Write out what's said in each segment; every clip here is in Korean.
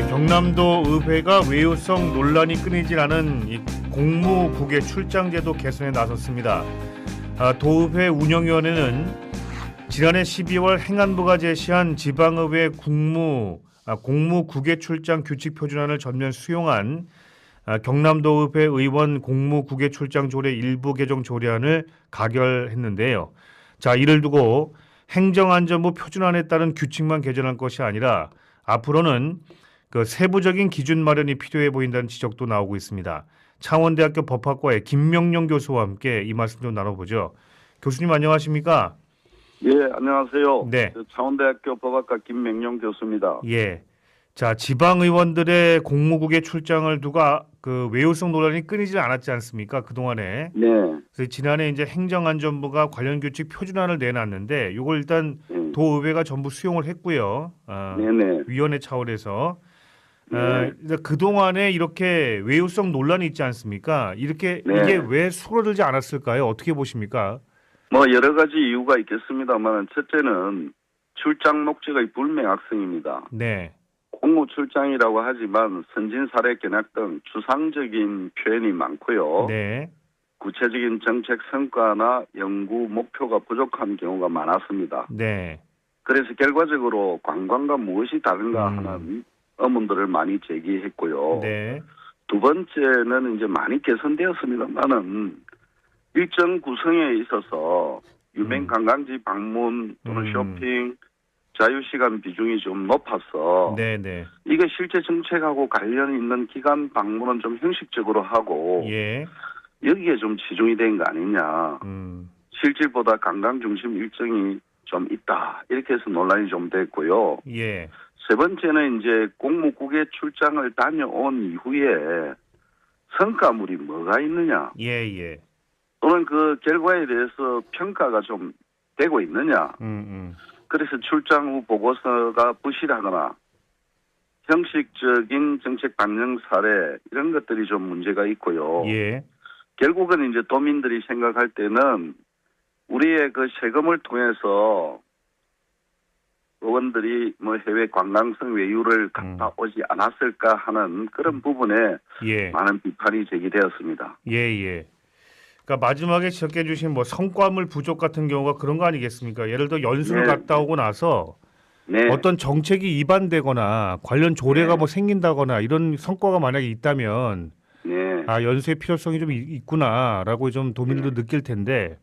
경남도 의회가 외유성 논란이 끊이질 않은 이 공무국외 출장제도 개선에 나섰습니다. 도의회 운영위원회는 지난해 12월 행안부가 제시한 지방의회 공무국외 출장 규칙 표준안을 전면 수용한 경남도 의회 의원 공무국외 출장 조례 일부 개정 조례안을 가결했는데요. 자, 이를 두고 행정안전부 표준안에 따른 규칙만 개정할 것이 아니라 앞으로는 그 세부적인 기준 마련이 필요해 보인다는 지적도 나오고 있습니다. 창원대학교 법학과의 김명용 교수와 함께 이 말씀 좀 나눠보죠. 교수님 안녕하십니까? 예, 안녕하세요. 네. 창원대학교 법학과 김명용 교수입니다. 예. 자, 지방의원들의 공무국의 출장을 두고 그 외유성 논란이 끊이지 않았지 않습니까? 그동안에. 네. 그래서 지난해 이제 행정안전부가 관련 규칙 표준안을 내놨는데 이걸 일단 도의회가 전부 수용을 했고요. 네네. 위원회 차원에서. 네. 그동안에 이렇게 외유성 논란이 있지 않습니까? 이게 왜 수그러들지 않았을까요? 어떻게 보십니까? 뭐 여러 가지 이유가 있겠습니다만 첫째는 출장 목적의 불명확성입니다. 네. 공무 출장이라고 하지만 선진 사례 견학 등 추상적인 표현이 많고요. 네. 구체적인 정책 성과나 연구 목표가 부족한 경우가 많았습니다. 네. 그래서 결과적으로 관광과 무엇이 다른가 하는 의문들을 많이 제기했고요. 네. 두 번째는 이제 많이 개선되었습니다만은 일정 구성에 있어서 유명 관광지 방문 또는 쇼핑, 자유시간 비중이 좀 높아서 네네. 이게 실제 정책하고 관련 있는 기간 방문은 좀 형식적으로 하고 예. 여기에 좀 치중이 된 거 아니냐. 실질보다 관광 중심 일정이 좀 있다. 이렇게 해서 논란이 좀 됐고요. 예. 세 번째는 이제 공무국외 출장을 다녀온 이후에 성과물이 뭐가 있느냐. 예. 또는 그 결과에 대해서 평가가 좀 되고 있느냐. 그래서 출장 후 보고서가 부실하거나 형식적인 정책 반영 사례 이런 것들이 좀 문제가 있고요. 예. 결국은 이제 도민들이 생각할 때는 우리의 그 세금을 통해서 의원들이 뭐 해외 관광성 외유를 갔다 오지 않았을까 하는 그런 부분에 많은 비판이 제기되었습니다. 예. 그러니까 마지막에 지적해 주신 뭐 성과물 부족 같은 경우가 그런 거 아니겠습니까? 예를 들어 연수를 갔다 오고 나서 어떤 정책이 위반되거나 관련 조례가 뭐 생긴다거나 이런 성과가 만약에 있다면 연수의 필요성이 좀 있구나라고 좀 도민들도 느낄 텐데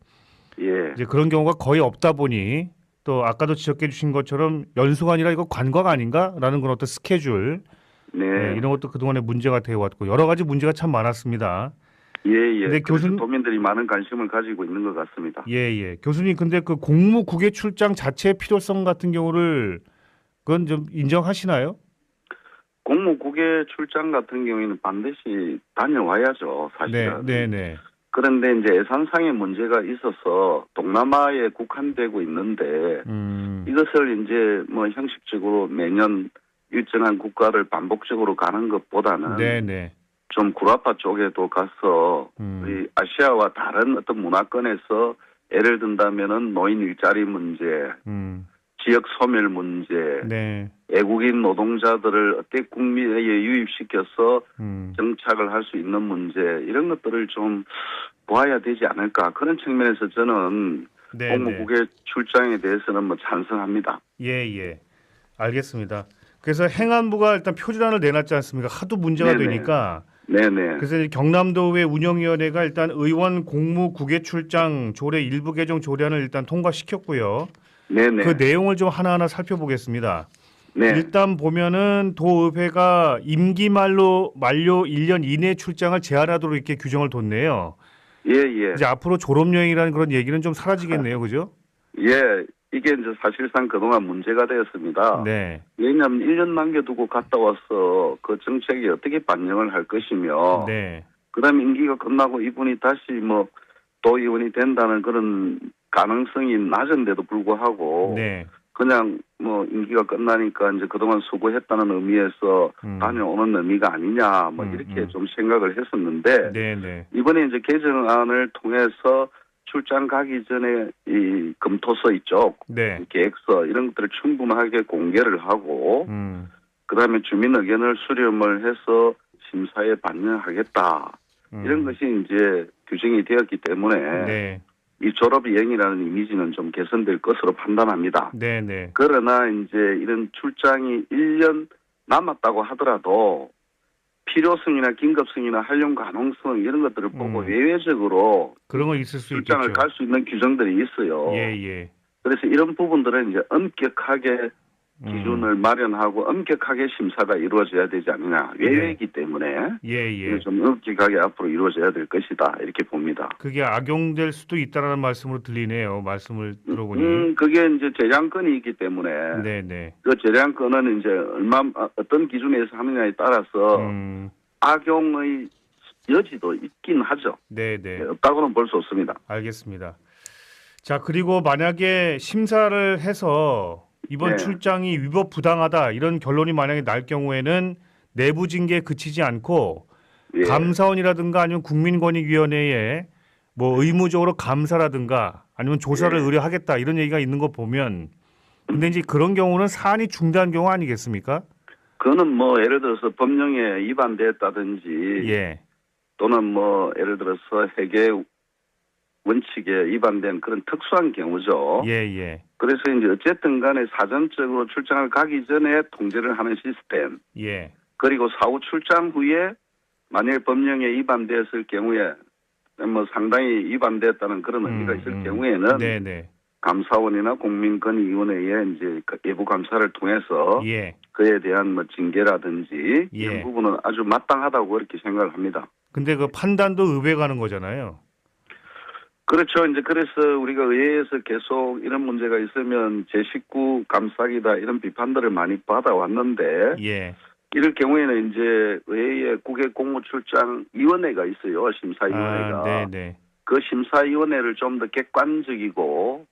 이제 그런 경우가 거의 없다 보니 또 아까도 지적해 주신 것처럼 연수가 아니라 이거 관광 아닌가라는 그런 어떤 스케줄 이런 것도 그동안에 문제가 되어 왔고 여러 가지 문제가 참 많았습니다. 근데 교수님 도민들이 많은 관심을 가지고 있는 것 같습니다. 교수님 근데 그 공무국외 출장 자체의 필요성 같은 경우를 그건 좀 인정하시나요? 공무국외 출장 같은 경우에는 반드시 다녀와야죠, 사실은. 네. 그런데 이제 예산상의 문제가 있어서 동남아에 국한되고 있는데 이것을 이제 뭐 형식적으로 매년 일정한 국가를 반복적으로 가는 것보다는 좀 구라파 쪽에도 가서 우리 아시아와 다른 어떤 문화권에서 예를 든다면은 노인 일자리 문제, 지역 소멸 문제, 외국인 노동자들을 어떻게 국민에 유입시켜서 정착을 할 수 있는 문제 이런 것들을 좀 보아야 되지 않을까 그런 측면에서 저는 공무국외 출장에 대해서는 뭐 찬성합니다. 알겠습니다. 그래서 행안부가 일단 표준안을 내놨지 않습니까? 하도 문제가 되니까. 그래서 경남도의회 운영위원회가 일단 의원 공무국외 출장 조례 일부 개정 조례안을 일단 통과시켰고요. 그 내용을 좀 하나하나 살펴보겠습니다. 일단 보면은 도의회가 임기 만료 1년 이내 출장을 제한하도록 이렇게 규정을 뒀네요. 이제 앞으로 졸업여행이라는 그런 얘기는 좀 사라지겠네요, 그죠? 이게 이제 사실상 그동안 문제가 되었습니다. 왜냐하면 1년 남겨두고 갔다 와서 그 정책이 어떻게 반영을 할 것이며, 그다음에 임기가 끝나고 이분이 다시 뭐 도의원이 된다는 그런 가능성이 낮은데도 불구하고, 그냥 뭐 임기가 끝나니까 이제 그동안 수고했다는 의미에서 다녀오는 의미가 아니냐, 뭐 이렇게 좀 생각을 했었는데, 이번에 이제 개정안을 통해서 출장 가기 전에 이 검토서 이쪽 계획서 이런 것들을 충분하게 공개를 하고 그다음에 주민 의견을 수렴을 해서 심사에 반영하겠다. 이런 것이 이제 규정이 되었기 때문에 네. 이 졸업여행이라는 이미지는 좀 개선될 것으로 판단합니다. 네네. 그러나 이제 이런 출장이 1년 남았다고 하더라도 필요성이나 긴급성이나 활용 가능성 이런 것들을 보고 외외적으로 그런 거 있을 수 출장을 있겠죠. 갈 수 있는 규정들이 있어요. 예. 그래서 이런 부분들은 이제 엄격하게 기준을 마련하고 엄격하게 심사가 이루어져야 되지 않느냐. 외외이기 때문에 예. 좀 엄격하게 앞으로 이루어져야 될 것이다. 이렇게 봅니다. 그게 악용될 수도 있다라는 말씀으로 들리네요. 말씀을 들어보니. 그게 이제 재량권이 있기 때문에 네네. 그 재량권은 이제 어떤 기준에서 하느냐에 따라서 악용의 여지도 있긴 하죠. 네네. 없다고는 볼 수 없습니다. 알겠습니다. 자, 그리고 만약에 심사를 해서 이번 출장이 위법 부당하다 이런 결론이 만약에 날 경우에는 내부 징계에 그치지 않고 감사원이라든가 아니면 국민권익위원회에 뭐 의무적으로 감사라든가 아니면 조사를 의뢰하겠다 이런 얘기가 있는 거 보면 근데 이제 그런 경우는 사안이 중대한 경우 아니겠습니까? 그거는 뭐 예를 들어서 법령에 위반됐다든지 또는 뭐 예를 들어서 회계 원칙에 위반된 그런 특수한 경우죠. 그래서 이제 어쨌든 간에 사전적으로 출장을 가기 전에 통제를 하는 시스템. 그리고 사후 출장 후에 만일 법령에 위반됐을 경우에 뭐 상당히 위반됐다는 그런 의미가 있을 경우에는 감사원이나 국민권익위원회에 이제 외부 감사를 통해서 그에 대한 뭐 징계라든지 이런 부분은 아주 마땅하다고 그렇게 생각을 합니다. 근데 그 판단도 의회 가는 거잖아요. 그렇죠. 이제 그래서 우리가 의회에서 계속 이런 문제가 있으면 제19 감사기다 이런 비판들을 많이 받아왔는데 이럴 경우에는 이제 의회에 국외공무출장위원회가 있어요. 심사위원회가. 그 심사위원회를 좀 더 객관적이고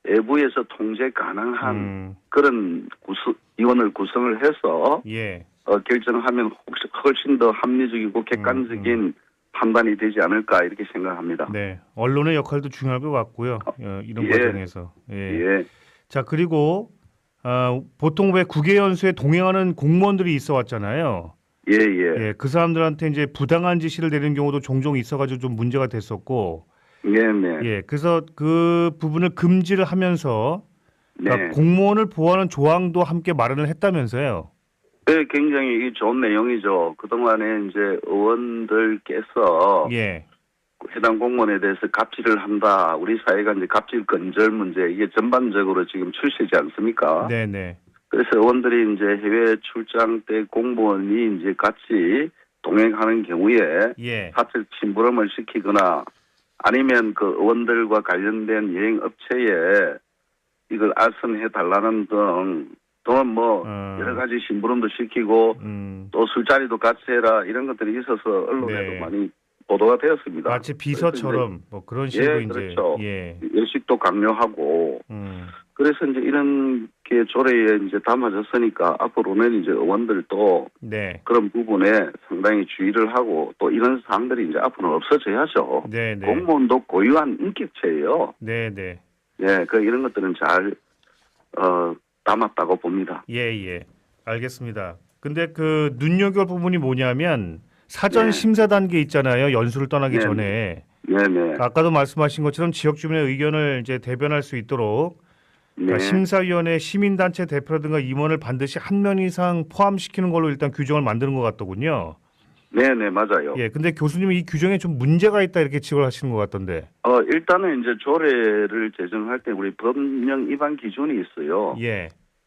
외부에서 통제 가능한 그런 위원을 구성을 해서 결정하면 훨씬 더 합리적이고 객관적인 판단이 되지 않을까 이렇게 생각합니다. 네, 언론의 역할도 중요할 것 같고요. 이런 과정에서. 자, 그리고 보통 왜 국외연수에 동행하는 공무원들이 있어 왔잖아요. 그 사람들한테 이제 부당한 지시를 내리는 경우도 종종 있어가지고 좀 문제가 됐었고. 그래서 그 부분을 금지를 하면서 그러니까 공무원을 보호하는 조항도 함께 마련을 했다면서요. 네, 굉장히 좋은 내용이죠. 그동안에 이제 의원들께서 해당 공무원에 대해서 갑질을 한다. 우리 사회가 이제 갑질 근절 문제 이게 전반적으로 지금 출시지 않습니까? 그래서 의원들이 이제 해외 출장 때 공무원이 이제 같이 동행하는 경우에 사적 심부름을 시키거나 아니면 그 의원들과 관련된 여행 업체에 이걸 알선해 달라는 등 또는 뭐 여러 가지 심부름도 시키고 또 술자리도 같이 해라 이런 것들이 있어서 언론에도 많이 보도가 되었습니다. 마치 비서처럼 뭐 그런 식으로 그렇죠. 예식도 강요하고 그래서 이제 이런 게 조례에 이제 담아졌으니까 앞으로는 이제 의원들도 그런 부분에 상당히 주의를 하고 또 이런 사항들이 이제 앞으로는 없어져야죠. 공무원도 고유한 인격체예요. 그 이런 것들은 잘 담았다고 봅니다. 알겠습니다. 근데 그 눈여겨볼 부분이 뭐냐면 사전 심사 단계 있잖아요. 연수를 떠나기 전에. 아까도 말씀하신 것처럼 지역 주민의 의견을 이제 대변할 수 있도록 그러니까 심사위원회 시민단체 대표라든가 임원을 반드시 한 명 이상 포함시키는 걸로 일단 규정을 만드는 것 같더군요. 맞아요. 근데 교수님이 이 규정에 좀 문제가 있다 이렇게 지적을 하시는 것 같던데. 일단은 이제 조례를 제정할 때 우리 법령 위반 기준이 있어요.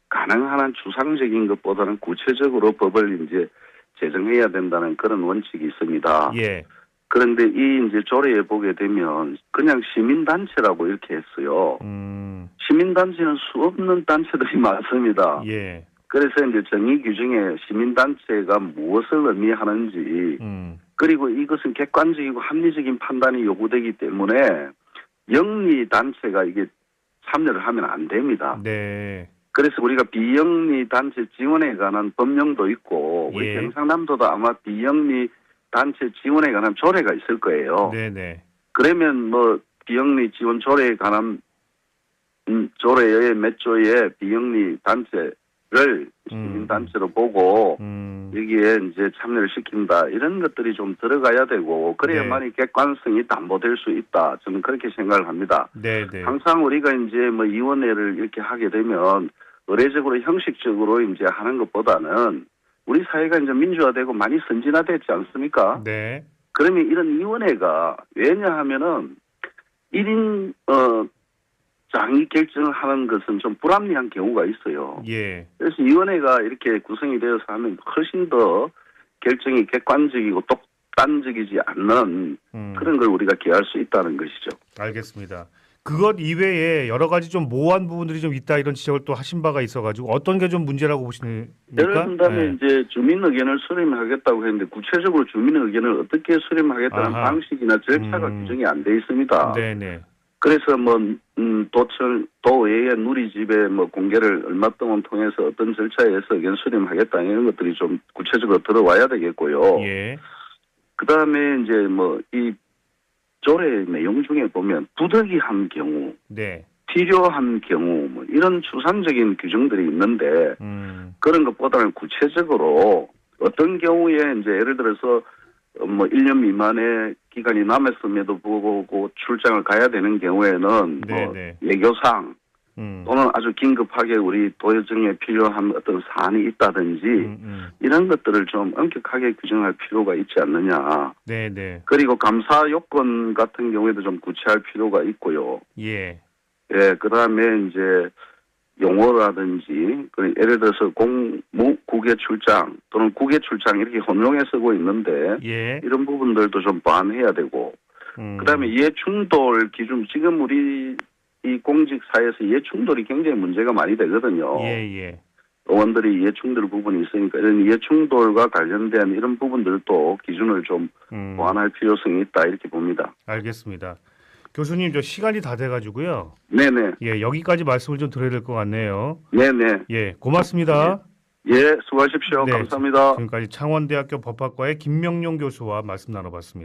가능한 한 추상적인 것보다는 구체적으로 법을 이제 제정해야 된다는 그런 원칙이 있습니다. 그런데 이 이제 조례에 보게 되면 그냥 시민단체라고 이렇게 했어요. 시민단체는 수없는 단체들이 많습니다. 그래서 이제 정의 규정에 시민단체가 무엇을 의미하는지 그리고 이것은 객관적이고 합리적인 판단이 요구되기 때문에 영리단체가 이게 참여를 하면 안 됩니다. 그래서 우리가 비영리 단체 지원에 관한 법령도 있고 우리 경상남도도 아마 비영리 단체 지원에 관한 조례가 있을 거예요. 그러면 뭐 비영리 지원 조례에 관한 조례의 몇 조에 비영리 단체 시민단체로 보고 여기에 이제 참여를 시킨다 이런 것들이 좀 들어가야 되고 그래야만이 객관성이 담보될 수 있다. 저는 그렇게 생각을 합니다. 네, 네. 항상 우리가 이제 뭐 위원회를 이렇게 하게 되면 의례적으로 형식적으로 이제 하는 것보다는 우리 사회가 이제 민주화되고 많이 선진화됐지 않습니까? 네. 그러면 이런 위원회가 왜냐하면은 1인 장이 결정을 하는 것은 좀 불합리한 경우가 있어요. 예. 그래서 위원회가 이렇게 구성이 되어서 하면 훨씬 더 결정이 객관적이고 독단적이지 않는 그런 걸 우리가 기할 수 있다는 것이죠. 알겠습니다. 그것 이외에 여러 가지 좀 모호한 부분들이 좀 있다 이런 지적을 또 하신 바가 있어가지고 어떤 게 좀 문제라고 보시니까? 예를 든다면 이제 주민 의견을 수렴하겠다고 했는데 구체적으로 주민 의견을 어떻게 수렴하겠다는 방식이나 절차가 규정이 안 돼 있습니다. 네네. 그래서 뭐 도의회 누리집에 뭐 공개를 얼마 동안 통해서 어떤 절차에 의해서 의견 수렴하겠다 이런 것들이 좀 구체적으로 들어와야 되겠고요. 예. 그 다음에 이제 뭐 이 조례 내용 중에 보면 부득이한 경우, 네. 필요한 경우 뭐 이런 추상적인 규정들이 있는데 그런 것보다는 구체적으로 어떤 경우에 이제 예를 들어서 뭐 1년 미만의 기간이 남았음에도 불구하고 출장을 가야 되는 경우에는 뭐 외교상 또는 아주 긴급하게 우리 도정에 필요한 어떤 사안이 있다든지 이런 것들을 좀 엄격하게 규정할 필요가 있지 않느냐. 네네. 그리고 감사 요건 같은 경우에도 좀 구체할 필요가 있고요. 예. 예, 그다음에 이제 용어라든지 예를 들어서 국외 출장 또는 국외 출장 이렇게 혼용해 쓰고 있는데 이런 부분들도 좀 보완해야 되고 그다음에 이해충돌 기준 지금 우리 이 공직사회에서 이해충돌이 굉장히 문제가 많이 되거든요. 예. 의원들이 이해충돌 부분이 있으니까 이런 이해충돌과 관련된 이런 부분들도 기준을 좀 보완할 필요성이 있다 이렇게 봅니다. 알겠습니다. 교수님 저 시간이 다 돼가지고요. 네네. 예, 여기까지 말씀을 좀 드려야 될 것 같네요. 네네. 예, 고맙습니다. 예, 수고하십시오. 감사합니다. 지금까지 창원대학교 법학과의 김명용 교수와 말씀 나눠봤습니다.